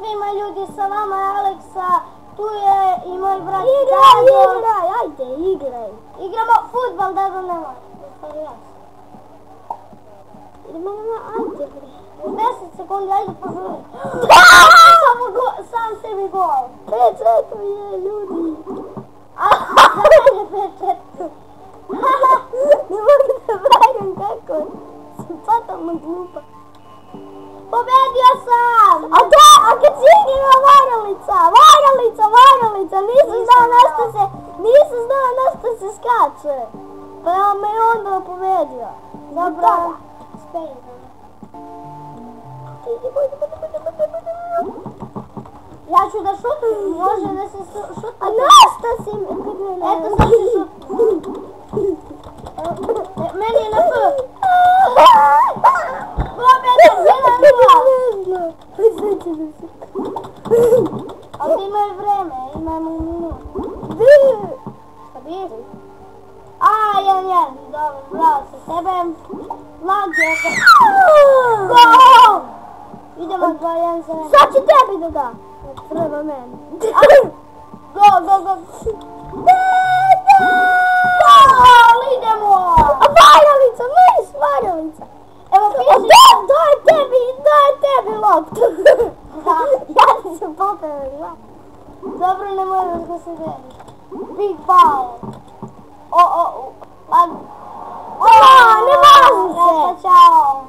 svima ljudi, sa vama je Aleksa, tu je i moj brat Dado. Igraj, ajde, igraj. Igramo fudbal, Dado nema. Idemo, ajde bre. 10 sekundi, ajde požuri. Sam sebi gol. 5-4 je, ljudi. A, za mene 5-4. Ne mogu da varam kako. Sam totalno glupa. Pobedio sam! A kad si igrala varalica, nisam znao na što se skače. Pa me je onda pobedio. Dobro. Spain. Ja ću da šutim, može da se šutim. A na što si me? Eto sad ću šutim. Meni je na F. Pobedio, 1-2. Ali ti imaš vreme, imamo minutu. Šta biri? A, 1-1, dobro, bravo sa tebe. Mlađe, gol! Idemo 2-1 za mene. Sad ću tebi da da. Treba meni. Gol! Idemo! A varalica, vidiš varalica. Evo piši. Daj tebi loptu. Ja nisam popela. Dobro, ne moraš da se deliš. Big ball. Ne važi se. Čao.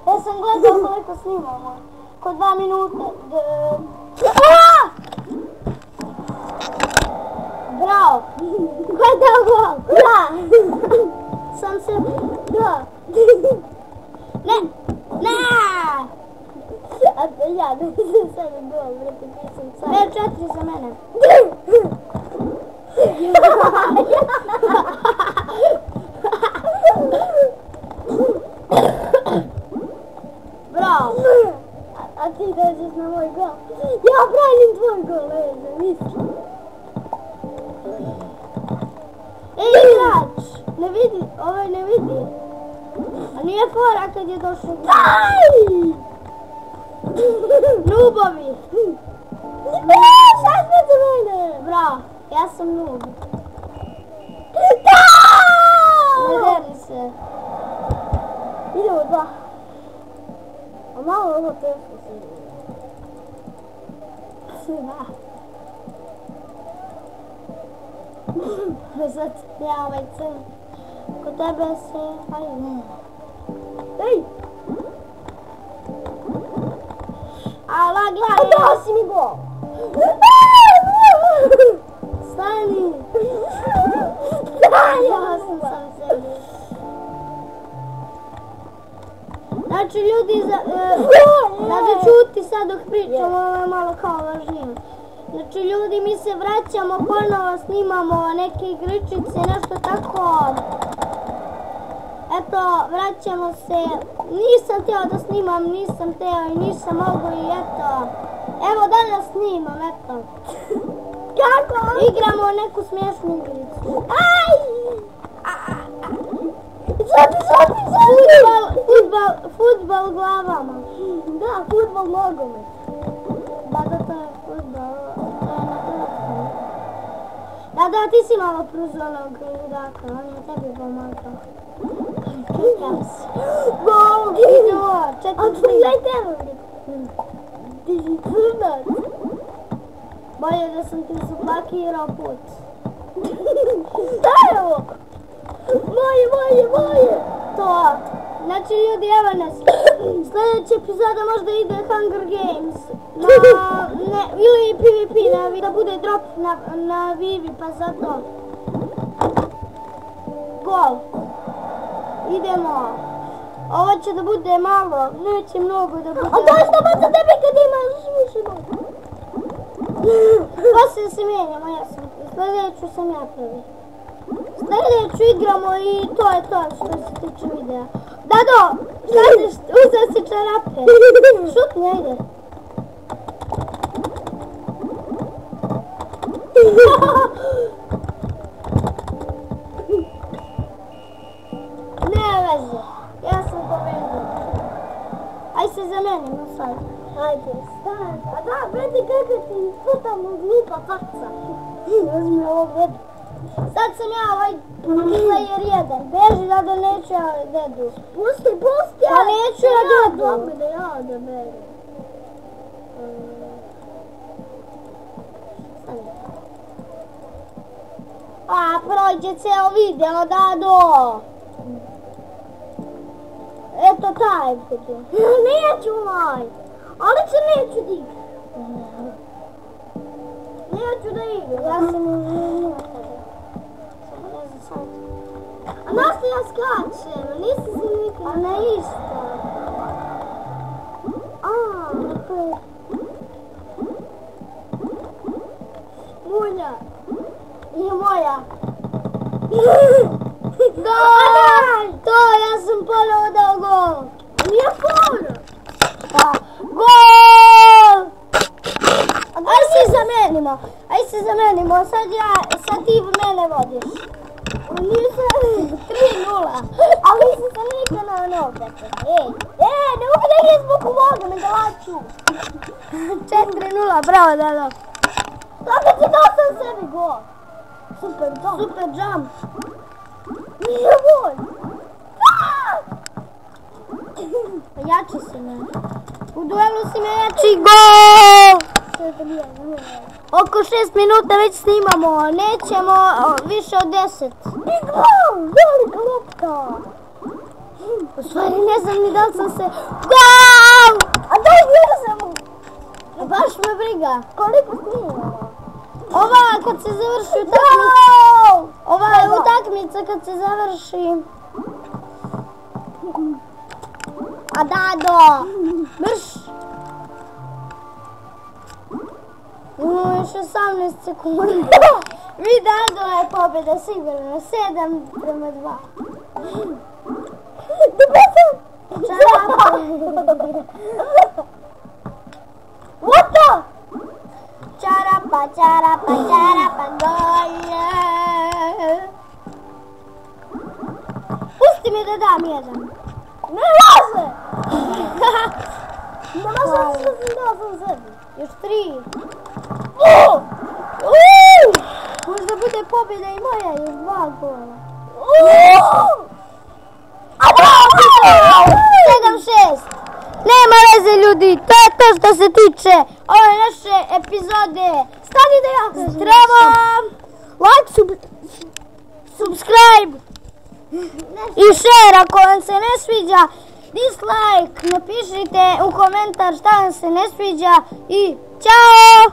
Ja sam gledao koliko snimamo. Ko 2 minute. Bravo. Ko je dao gol? Ja. Sam se... Da. Ne! A da ja ne znam sada gol, vrati pisam sad. 5-4 za mene. Bravo. A ti dođeš na moj gol. Ja branim tvoj gol, misli. Igrač! Ne vidi, ovaj ne vidi. A nije fora kad je došao. Daj! Nubovi! Šta sve za mene? Bravo, ja sam nub. Da! Ne deri se. Idemo 2. A malo ovo teško se ide. Sad ja ovaj crn. Kod tebe se... Ajde. Ej! Ala, A gledaj! dao si mi gol! Stani! Ja sam sebi. Znači ljudi, znači čuti sad dok pričam, ovo je malo kao važnije. Znači ljudi, mi se vraćamo, ponovo snimamo neke igričice, nešto tako. Eto, vraćamo se. Nisam htio da snimam, nisam htio i nisam mogu i eto. Evo danas snimam, eto. Kako? Igramo neku smiješnu igricu. Aj! Šuti! Fudbal glavama. Da, fudbal nogomet. Da, to je fudbal. Da, ti si malo pruzonog ludaka, on je tebi pomagao. Kakav si. Gol! Idemo, A 4-3. pogledaj tebe, ti si crnac. Bolje da sam ti zablokirao put. Daj ovo! Moje! To. Znači ljudi, evo nas. Sljedeća epizoda možda ide Hunger Games. Ili PvP, da bude drop na Vivi, pa zato. Gol. Idemo. Ovo će da bude malo, neće mnogo da bude. A to je što baca tebe kad imaš više nogu. Poslije se mijenjamo, ja sam. Sljedeću sam ja prvi. Sljedeću igramo i to je to što se tiče videa. Dado, šta ćeš, uzeo si čarape. Šutni, ajde. Ne veze, ja sam pobedio. se zamenimo sad. Ajde, stan. A da, vidi kako ti totalno glupa faca. Uzmi ovo vedu. Sad sam ja ovaj player 1. Beži da neću ja dedu. Pusti. Pa neću ja dedu. Dobro da ja odaberem. A, prođe ceo video, Dado. Eto taj bude. Neću moj. Ali se neću da igram. Neću da igram. Ja sam uzimila tebe. Samo ne znam sad. A našto ja skačem? Nisi se nikad... A ne isto. Mulja. I moja. Gol! To, ja sam ponovo dao gol. Nije pono. Gol! Aj se zamenimo, sad ti mene vodiš. Nisam 3:0. ali si se nikad na nobrate. Ne mogu da igram zbog uvoga, me da laću. 4:0, bravo Dado. Kako ti dao sam sebi gol? Super jump. Nije gol. Jači si me. U duelu si me jači. Gol! Oko 6 minuta već snimamo, nećemo više od 10. Gol! Velika lopta! U stvari ne znam ni da li sam se... Gol! A daj gledao sam! Baš me briga. Koliko snimamo? Ova kad se završi utakmica... Ova je utakmica kad se završi... A Dado! Brš! Imamo još 18 sekundi. Vi Dado je pobjeda sigurno. 7:2. Čarapa! What the? Čarapa, gol! Pusti mi da dam jedan. Ne može! Ne može što sam dao sam sebi. Još 3. Možda bude pobjeda i moja, još 2 gola. 7:6. Nema veze ljudi, to je to što se tiče ove naše epizode. Stani da ja kažem. Treba like, subscribe i share ako vam se ne sviđa. Dislike, napišite u komentar šta vam se ne sviđa i čao!